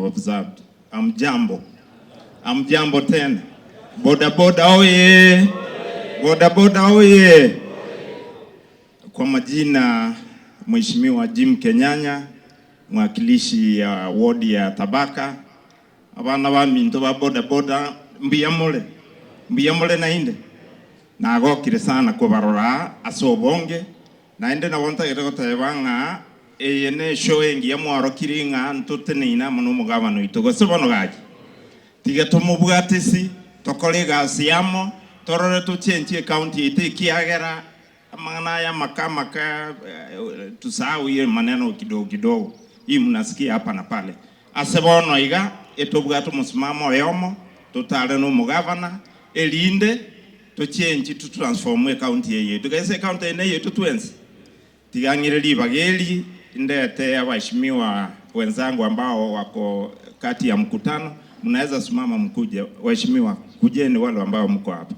observed. Amjambo tena. Boda Boda oye. Boda Boda oye. Kwa majina Mheshimiwa Kenyanya, mwakilishi ya wodi ya Tabaka. Abana ba minto ba Boda Boda mbiyamole na inde. Na agokire sana kubarora asobonge na inde na wonta gero tebanga eyene showing ya mwaro kiringa ntutenina muno mugabano itugo sibono gaji tiga tumubwatisi tokole gasiamo torore to change county ite kiagera amana ya makamaka tusahau ile maneno kidogo hii mnasikia hapa na pale asebono iga etobwato musimamo yomo totale no mugavana elinde to change to transform county yetu kaise county ene yetu twensi tigangireli bageli ndete waheshimiwa wenzangu ambao wako kati ya mkutano mnaweza simama mkuje waheshimiwa kujeni wale ambao mko hapa.